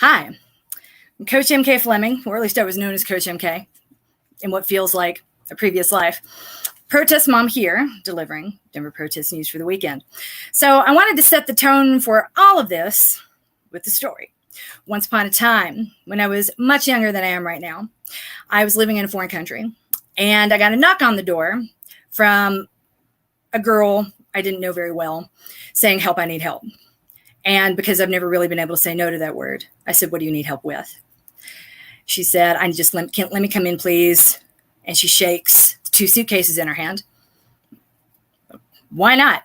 Hi, I'm Coach MK Fleming, or at least I was known as Coach MK in what feels like a previous life. Protest mom here, delivering Denver protest news for the weekend. So I wanted to set the tone for all of this with the story. Once upon a time, when I was much younger than I am right now, I was living in a foreign country, and I got a knock on the door from a girl I didn't know very well saying, "Help, I need help." And because I've never really been able to say no to that word, I said, "What do you need help with?" She said, let me come in, please." And she shakes 2 suitcases in her hand. Why not?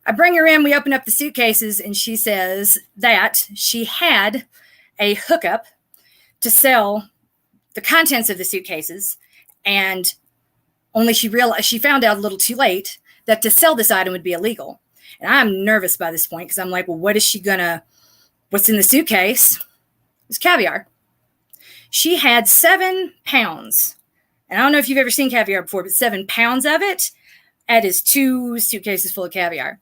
I bring her in, we open up the suitcases, and she says that she had a hookup to sell the contents of the suitcases, and only she found out a little too late that to sell this item would be illegal. And I'm nervous by this point because I'm like, well, what's in the suitcase? It's caviar. She had 7 pounds. And I don't know if you've ever seen caviar before, but 7 pounds of it, that is 2 suitcases full of caviar.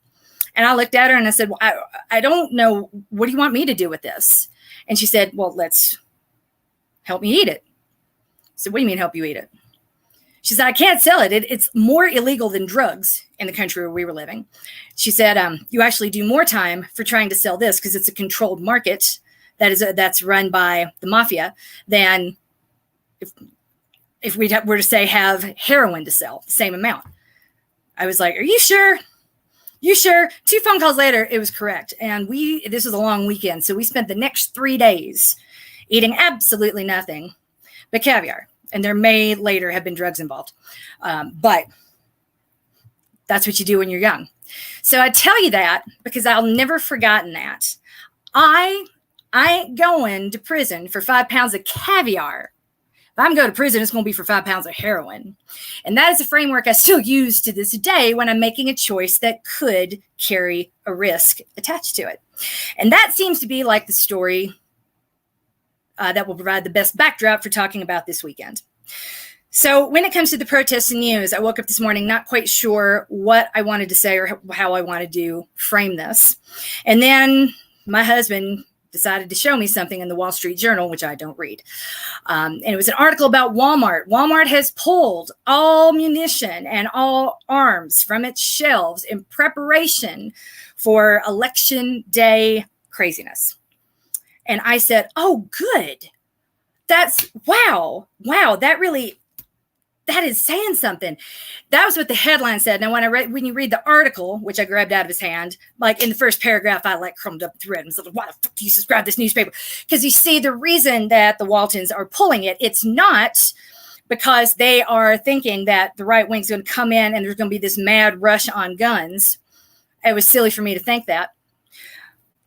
And I looked at her and I said, well, I don't know. What do you want me to do with this? And she said, well, let's help me eat it. I said, what do you mean help you eat it? She said, I can't sell it. It's more illegal than drugs in the country where we were living. She said, you actually do more time for trying to sell this because it's a controlled market that's run by the mafia than if we were to say have heroin to sell the same amount. I was like, are you sure? You sure? 2 phone calls later, it was correct. And this was a long weekend. So we spent the next 3 days eating absolutely nothing but caviar. And there may later have been drugs involved. But that's what you do when you're young. So I tell you that because I'll never forgotten that. I ain't going to prison for 5 pounds of caviar. If I'm going to prison, it's going to be for 5 pounds of heroin. And that is a framework I still use to this day when I'm making a choice that could carry a risk attached to it. And that seems to be like the story that will provide the best backdrop for talking about this weekend. So when it comes to the protests and news, I woke up this morning not quite sure what I wanted to say or how I wanted to frame this. And then my husband decided to show me something in the Wall Street Journal, which I don't read. And it was an article about Walmart. Walmart has pulled all munition and all arms from its shelves in preparation for Election Day craziness. And I said, oh, good. Wow, that is saying something. That was what the headline said. Now, when you read the article, which I grabbed out of his hand, like in the first paragraph, I crumbed up the thread and said, why the fuck do you subscribe to this newspaper? Because you see, the reason that the Waltons are pulling it, it's not because they are thinking that the right wing's going to come in and there's going to be this mad rush on guns. It was silly for me to think that.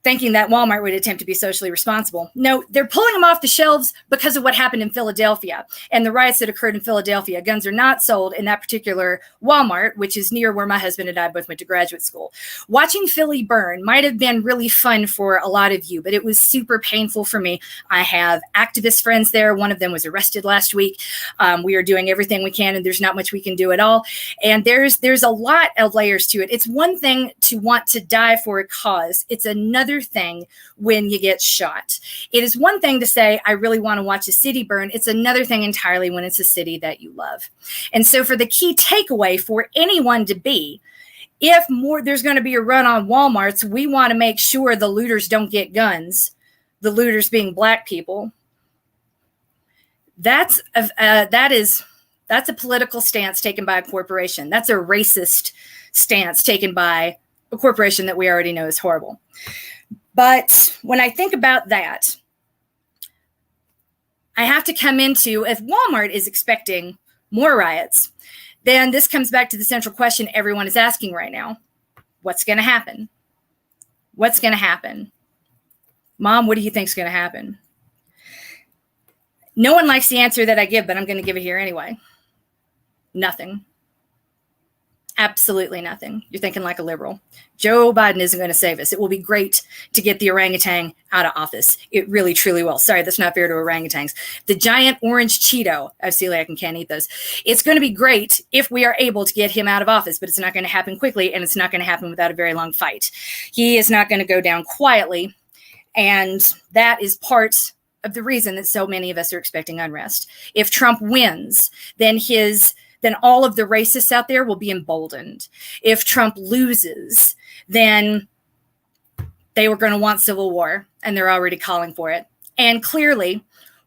Thinking that Walmart would attempt to be socially responsible. No, they're pulling them off the shelves because of what happened in Philadelphia and the riots that occurred in Philadelphia. Guns are not sold in that particular Walmart, which is near where my husband and I both went to graduate school. Watching Philly burn might have been really fun for a lot of you, but it was super painful for me. I have activist friends there. One of them was arrested last week. We are doing everything we can, and there's not much we can do at all. And there's a lot of layers to it. It's one thing to want to die for a cause. It's another thing when you get shot. It is one thing to say, I really want to watch a city burn. It's another thing entirely when it's a city that you love. And so for the key takeaway for anyone to be, if there's going to be a run on Walmarts, we want to make sure the looters don't get guns, the looters being Black people. That's a political stance taken by a corporation. That's a racist stance taken by a corporation that we already know is horrible. But when I think about that, I have to come into, if Walmart is expecting more riots, then this comes back to the central question everyone is asking right now. What's going to happen? What's going to happen? Mom, what do you think is going to happen? No one likes the answer that I give, but I'm going to give it here anyway. Nothing. Absolutely nothing. You're thinking like a liberal. Joe Biden isn't going to save us. It will be great to get the orangutan out of office. It really, truly will. Sorry, that's not fair to orangutans. The giant orange Cheeto. I feel like I can't eat those. It's going to be great if we are able to get him out of office, but it's not going to happen quickly, and it's not going to happen without a very long fight. He is not going to go down quietly. And that is part of the reason that so many of us are expecting unrest. If Trump wins, then all of the racists out there will be emboldened. If Trump loses, then they were going to want civil war, and they're already calling for it. And clearly,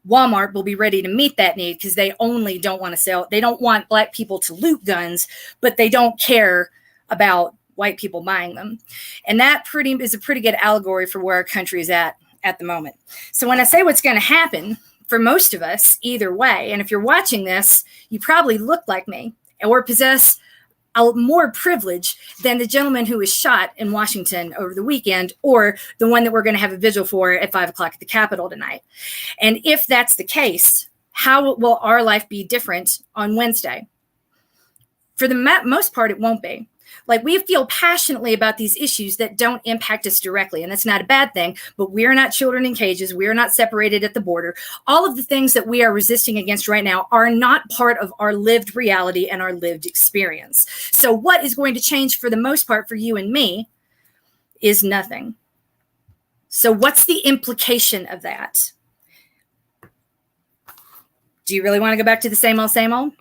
Walmart will be ready to meet that need because they only don't want to sell. They don't want black people to loot guns, but they don't care about white people buying them. And that is a pretty good allegory for where our country is at the moment. So when I say what's going to happen for most of us, either way, and if you're watching this, you probably look like me or possess more privilege than the gentleman who was shot in Washington over the weekend, or the one that we're going to have a vigil for at 5:00 at the Capitol tonight. And if that's the case, how will our life be different on Wednesday? For the most part, it won't be. Like, we feel passionately about these issues that don't impact us directly. And that's not a bad thing, but we are not children in cages. We are not separated at the border. All of the things that we are resisting against right now are not part of our lived reality and our lived experience. So what is going to change for the most part for you and me is nothing. So what's the implication of that? Do you really want to go back to the same old, same old?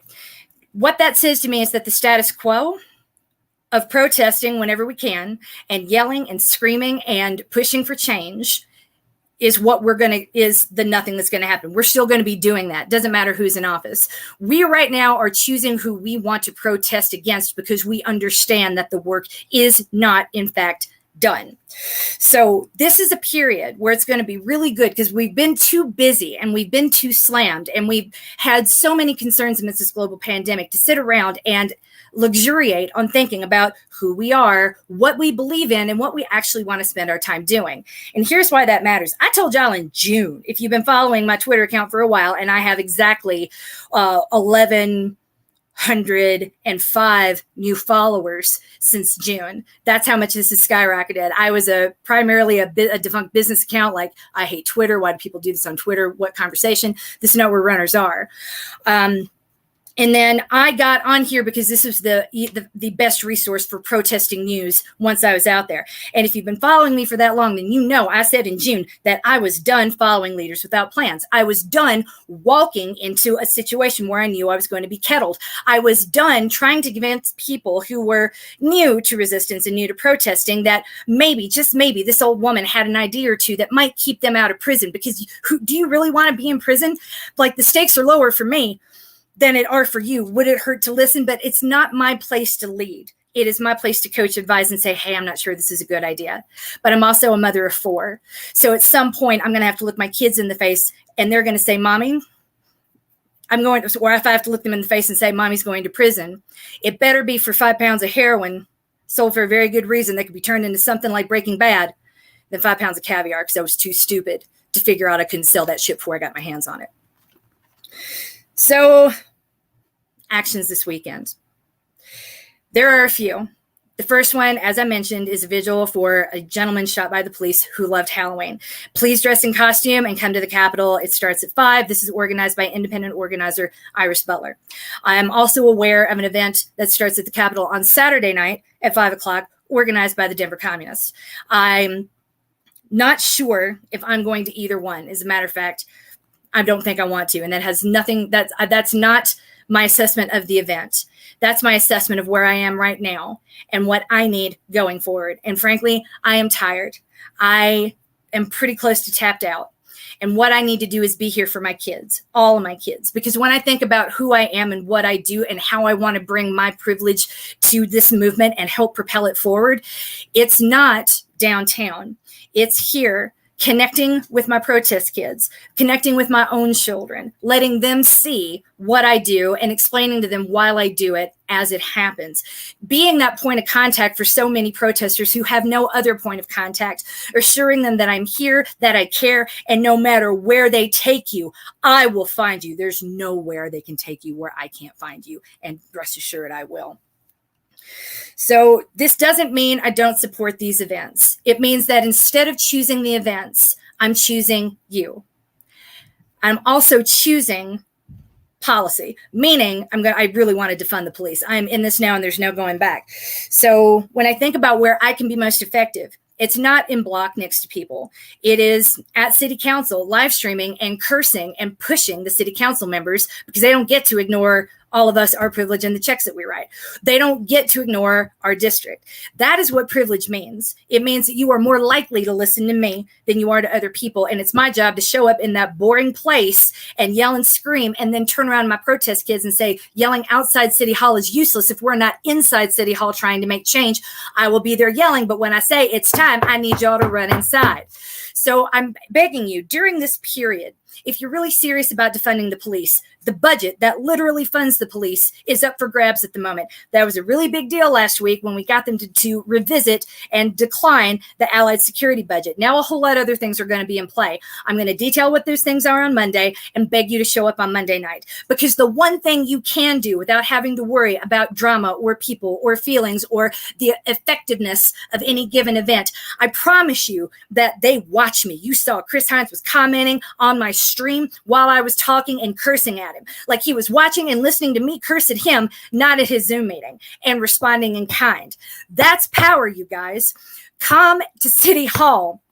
What that says to me is that the status quo of protesting whenever we can and yelling and screaming and pushing for change is the nothing that's going to happen. We're still going to be doing that. Doesn't matter who's in office. We right now are choosing who we want to protest against because we understand that the work is not, in fact, done. So this is a period where it's going to be really good because we've been too busy and we've been too slammed and we've had so many concerns amidst this global pandemic to sit around and luxuriate on thinking about who we are, what we believe in, and what we actually want to spend our time doing. And here's why that matters. I told y'all in June, if you've been following my Twitter account for a while, and I have exactly 1,105 new followers since June. That's how much this has skyrocketed. I was primarily a defunct business account. Like, I hate Twitter. Why do people do this on Twitter? What conversation? This is not where runners are. And then I got on here because this was the best resource for protesting news once I was out there. And if you've been following me for that long, then you know I said in June that I was done following leaders without plans. I was done walking into a situation where I knew I was going to be kettled. I was done trying to convince people who were new to resistance and new to protesting that maybe, just maybe, this old woman had an idea or two that might keep them out of prison. Because do you really want to be in prison? Like, the stakes are lower for me than it are for you. Would it hurt to listen? But it's not my place to lead. It is my place to coach, advise, and say, hey, I'm not sure this is a good idea. But I'm also a mother of 4. So at some point, I'm going to have to look my kids in the face, and they're going to say, Mommy, or if I have to look them in the face and say, Mommy's going to prison, it better be for 5 pounds of heroin sold for a very good reason that could be turned into something like Breaking Bad than 5 pounds of caviar, because I was too stupid to figure out I couldn't sell that shit before I got my hands on it. So, actions this weekend. There are a few. The first one, as I mentioned, is a vigil for a gentleman shot by the police who loved Halloween. Please dress in costume and come to the Capitol. It starts at 5. This is organized by independent organizer Iris Butler. I am also aware of an event that starts at the Capitol on Saturday night at 5:00, organized by the Denver Communists. I'm not sure if I'm going to either one. As a matter of fact, I don't think I want to. And that has nothing, that's not my assessment of the event. That's my assessment of where I am right now and what I need going forward. And frankly, I am tired. I am pretty close to tapped out. And what I need to do is be here for my kids, all of my kids. Because when I think about who I am and what I do and how I want to bring my privilege to this movement and help propel it forward, it's not downtown. It's here, connecting with my protest kids, connecting with my own children, letting them see what I do and explaining to them why I do it as it happens. Being that point of contact for so many protesters who have no other point of contact, assuring them that I'm here, that I care, and no matter where they take you, I will find you. There's nowhere they can take you where I can't find you, and rest assured I will. So this doesn't mean I don't support these events. It means that instead of choosing the events, I'm choosing you. I'm also choosing policy, meaning I really want to defund the police. I'm in this now and there's no going back. So when I think about where I can be most effective, It's not in block next to people. It is at city council, live streaming and cursing and pushing the city council members because they don't get to ignore all of us, our privilege, and the checks that we write. They don't get to ignore our district. That is what privilege means. It means that you are more likely to listen to me than you are to other people. And it's my job to show up in that boring place and yell and scream and then turn around to my protest kids and say, yelling outside City Hall is useless if we're not inside City Hall trying to make change. I will be there yelling, but when I say it's time, I need y'all to run inside. So I'm begging you during this period, if you're really serious about defunding the police, the budget that literally funds the police is up for grabs at the moment. That was a really big deal last week when we got them to revisit and decline the Allied security budget. Now a whole lot of other things are going to be in play. I'm going to detail what those things are on Monday and beg you to show up on Monday night. Because the one thing you can do without having to worry about drama or people or feelings or the effectiveness of any given event, I promise you that they watch me. You saw Chris Hines was commenting on my stream while I was talking and cursing at him. Like he was watching and listening to me curse at him, not at his Zoom meeting, and responding in kind. That's power, you guys. Come to City Hall.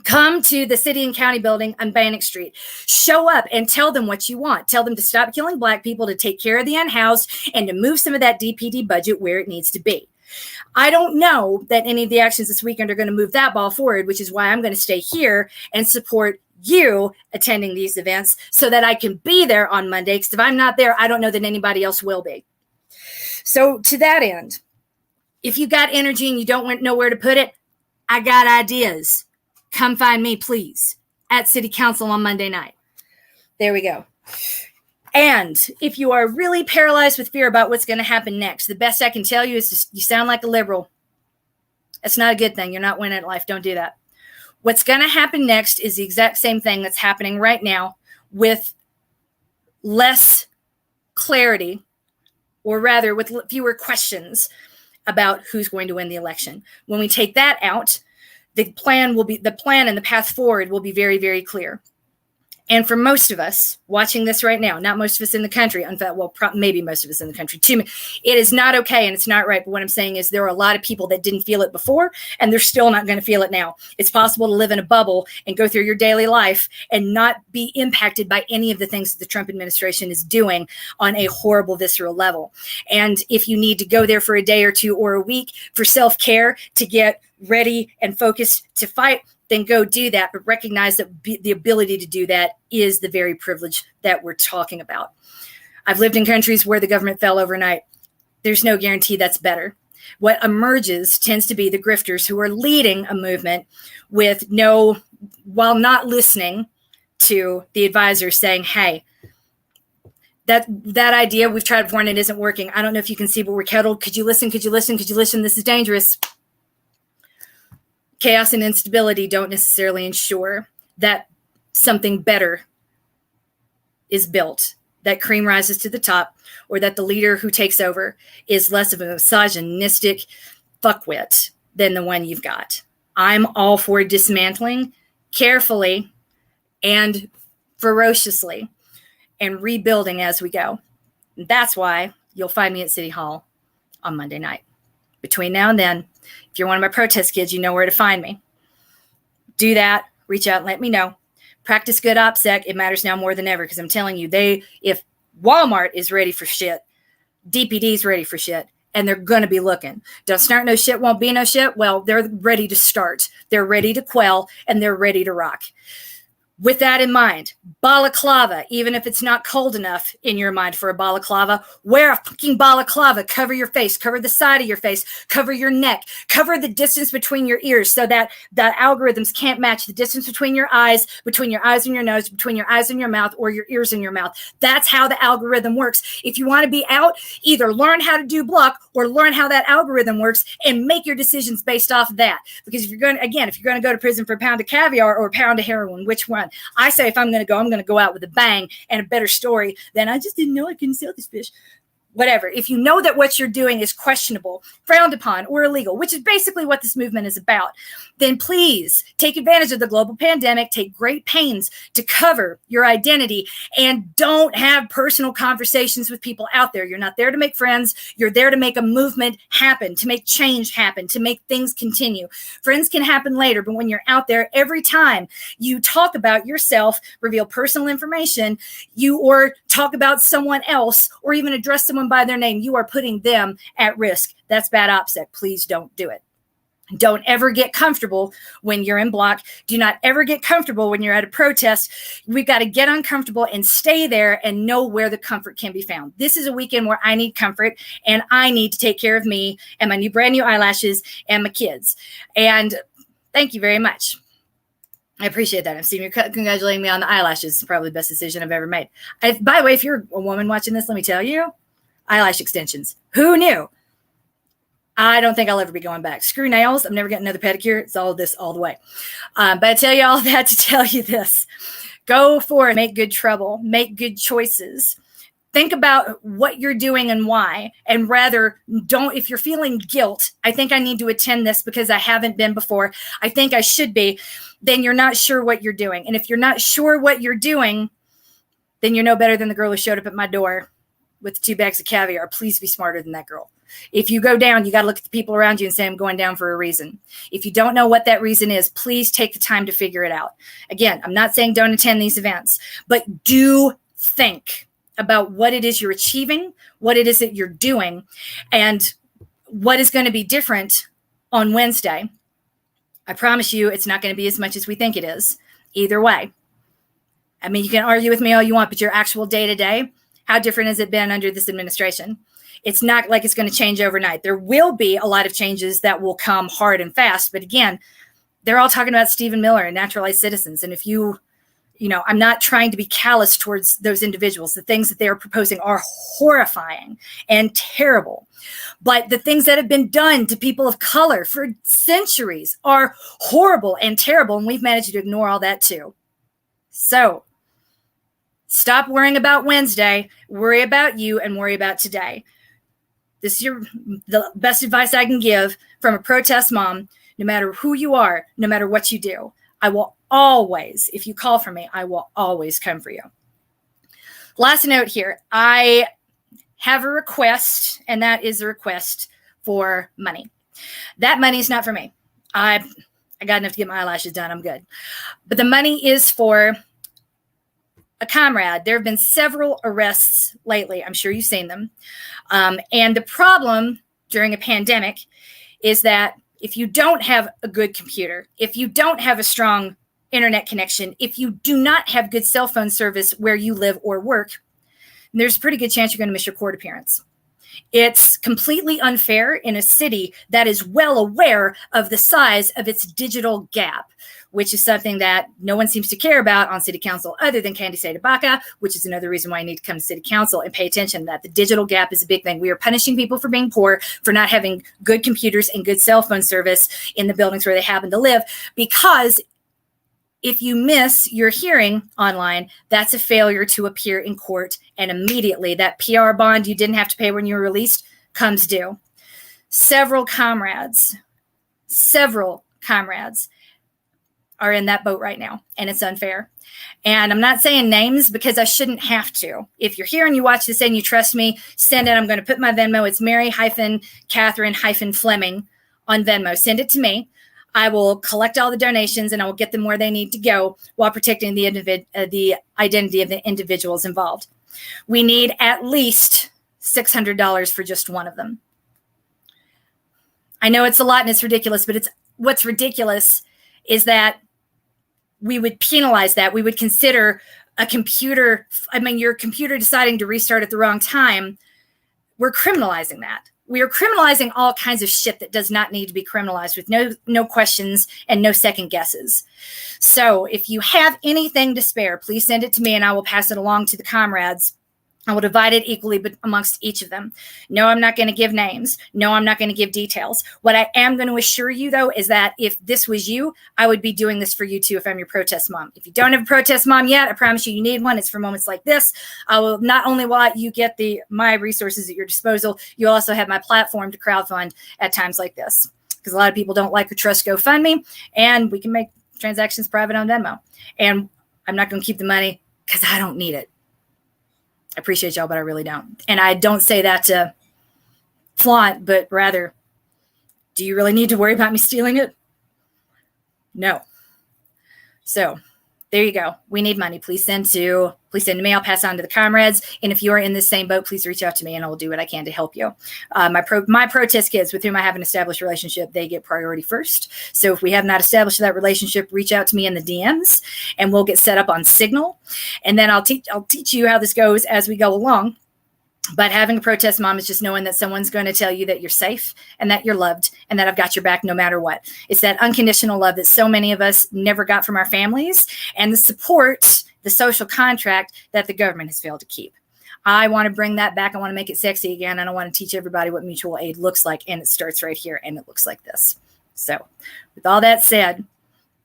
Come to the city and county building on Bannock Street. Show up and tell them what you want. Tell them to stop killing Black people, to take care of the unhoused, and to move some of that DPD budget where it needs to be. I don't know that any of the actions this weekend are going to move that ball forward, which is why I'm going to stay here and support you attending these events so that I can be there on Monday. Because if I'm not there, I don't know that anybody else will be. So to that end, if you got energy and you don't know where to put it, I got ideas. Come find me, please, at City Council on Monday night. There we go. And if you are really paralyzed with fear about what's going to happen next, the best I can tell you is you sound like a liberal. That's not a good thing. You're not winning at life. Don't do that. What's going to happen next is the exact same thing that's happening right now with less clarity, or rather with fewer questions about who's going to win the election. When we take that out, the plan and the path forward will be very, very clear. And for most of us watching this right now, not most of us in the country, in fact, well, maybe most of us in the country too, it is not okay and it's not right. But what I'm saying is there are a lot of people that didn't feel it before and they're still not going to feel it now. It's possible to live in a bubble and go through your daily life and not be impacted by any of the things that the Trump administration is doing on a horrible, visceral level. And if you need to go there for a day or two or a week for self-care to get ready and focused to fight, then go do that. But recognize that the ability to do that is the very privilege that we're talking about. I've lived in countries where the government fell overnight. There's no guarantee that's better. What emerges tends to be the grifters who are leading a movement while not listening to the advisors saying, hey, that idea we've tried before and it isn't working. I don't know if you can see, but we're kettled. Could you listen? Could you listen? Could you listen? This is dangerous. Chaos and instability don't necessarily ensure that something better is built, that cream rises to the top, or that the leader who takes over is less of a misogynistic fuckwit than the one you've got. I'm all for dismantling carefully and ferociously and rebuilding as we go. And that's why you'll find me at City Hall on Monday night. Between now and then, if you're one of my protest kids, you know where to find me. Do that. Reach out and let me know. Practice good OPSEC. It matters now more than ever because I'm telling you, if Walmart is ready for shit, DPD is ready for shit, and they're going to be looking. Don't start no shit, won't be no shit. Well, they're ready to start. They're ready to quell, and they're ready to rock. With that in mind, balaclava, even if it's not cold enough in your mind for a balaclava, wear a fucking balaclava. Cover your face, cover the side of your face, cover your neck, cover the distance between your ears so that algorithms can't match the distance between your eyes and your nose, between your eyes and your mouth, or your ears and your mouth. That's how the algorithm works. If you want to be out, either learn how to do block or learn how that algorithm works and make your decisions based off of that. Because if you're going to go to prison for a pound of caviar or a pound of heroin, which one? I say if I'm going to go out with a bang and a better story than I just didn't know I couldn't sell this fish. whatever. If you know that what you're doing is questionable, frowned upon, or illegal, which is basically what this movement is about, then please take advantage of the global pandemic, take great pains to cover your identity, and don't have personal conversations with people out there. You're not there to make friends. You're there to make a movement happen, to make change happen, to make things continue. Friends can happen later, but when you're out there, every time you talk about yourself, reveal personal information, or talk about someone else, or even address someone by their name, you are putting them at risk. That's bad OPSEC. Please don't do it. Don't ever get comfortable when you're in block. Do not ever get comfortable when you're at a protest. We've got to get uncomfortable and stay there and know where the comfort can be found. This is a weekend where I need comfort, and I need to take care of me and my brand new eyelashes and my kids. And thank you very much. I appreciate that. I'm seeing you congratulating me on the eyelashes. It's probably the best decision I've ever made. By the way, if you're a woman watching this, let me tell you, eyelash extensions. Who knew? I don't think I'll ever be going back. Screw nails. I'm never getting another pedicure. It's all this all the way. But I tell you all that to tell you this. Go for it. Make good trouble. Make good choices. Think about what you're doing and why. And rather, don't, if you're feeling guilt, I think I need to attend this because I haven't been before, I think I should be, then you're not sure what you're doing. And if you're not sure what you're doing, then you're no better than the girl who showed up at my door with 2 bags of caviar. Please be smarter than that girl. If you go down, you got to look at the people around you and say, I'm going down for a reason. If you don't know what that reason is, please take the time to figure it out. Again, I'm not saying don't attend these events, but do think about what it is you're achieving, what it is that you're doing, and what is going to be different on Wednesday. I promise you it's not going to be as much as we think it is. Either way. I mean, you can argue with me all you want, but your actual day-to-day, how different has it been under this administration? It's not like it's going to change overnight. There will be a lot of changes that will come hard and fast. But again, they're all talking about Stephen Miller and naturalized citizens. And if I'm not trying to be callous towards those individuals. The things that they are proposing are horrifying and terrible. But the things that have been done to people of color for centuries are horrible and terrible. And we've managed to ignore all that too. So stop worrying about Wednesday, worry about you, and worry about today. This is the best advice I can give from a protest mom. No matter who you are, no matter what you do, I will always, if you call for me, I will always come for you. Last note here, I have a request, and that is a request for money. That money is not for me. I got enough to get my eyelashes done. I'm good. But the money is for a comrade. There have been several arrests lately. I'm sure you've seen them. And the problem during a pandemic is that if you don't have a good computer, if you don't have a strong internet connection, if you do not have good cell phone service where you live or work, there's a pretty good chance you're going to miss your court appearance. It's completely unfair in a city that is well aware of the size of its digital gap, which is something that no one seems to care about on city council other than Candy Baca, which is another reason why I need to come to city council and pay attention to that. The digital gap is a big thing. We are punishing people for being poor, for not having good computers and good cell phone service in the buildings where they happen to live, because if you miss your hearing online, that's a failure to appear in court, and immediately that PR bond you didn't have to pay when you were released comes due. Several comrades are in that boat right now, and it's unfair. And I'm not saying names because I shouldn't have to. If you're here and you watch this and you trust me, send it. I'm going to put my Venmo. It's Mary-Catherine-Fleming on Venmo. Send it to me. I will collect all the donations and I will get them where they need to go while protecting the identity of the individuals involved. We need at least $600 for just one of them. I know it's a lot and it's ridiculous, but what's ridiculous is that we would penalize that. We would consider your computer deciding to restart at the wrong time. We're criminalizing that. We are criminalizing all kinds of shit that does not need to be criminalized with no questions and no second guesses. So if you have anything to spare, please send it to me and I will pass it along to the comrades I will divide it equally amongst each of them. No, I'm not going to give names. No, I'm not going to give details. What I am going to assure you, though, is that if this was you, I would be doing this for you, too, if I'm your protest mom. If you don't have a protest mom yet, I promise you need one. It's for moments like this. I will not only will you get my resources at your disposal, you'll also have my platform to crowdfund at times like this. Because a lot of people don't like or trust GoFundMe, and we can make transactions private on Venmo. And I'm not going to keep the money because I don't need it. I appreciate y'all, but I really don't. And I don't say that to flaunt, but rather, do you really need to worry about me stealing it? No. So there you go. We need money. Please send to me. I'll pass on to the comrades. And if you are in the same boat, please reach out to me and I will do what I can to help you. My protest kids with whom I have an established relationship, they get priority first. So if we have not established that relationship, reach out to me in the DMs and we'll get set up on Signal. And then I'll teach you how this goes as we go along. But having a protest mom is just knowing that someone's going to tell you that you're safe and that you're loved and that I've got your back no matter what. It's that unconditional love that so many of us never got from our families, and the support, the social contract that the government has failed to keep. I want to bring that back. I want to make it sexy again. And I want to teach everybody what mutual aid looks like. And it starts right here. And it looks like this. So with all that said,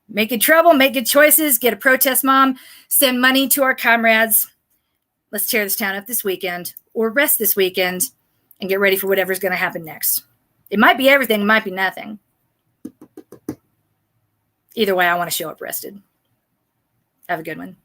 make good trouble, make good choices, get a protest mom, send money to our comrades. Let's tear this town up this weekend, or rest this weekend, and get ready for whatever's going to happen next. It might be everything. It might be nothing. Either way, I want to show up rested. Have a good one.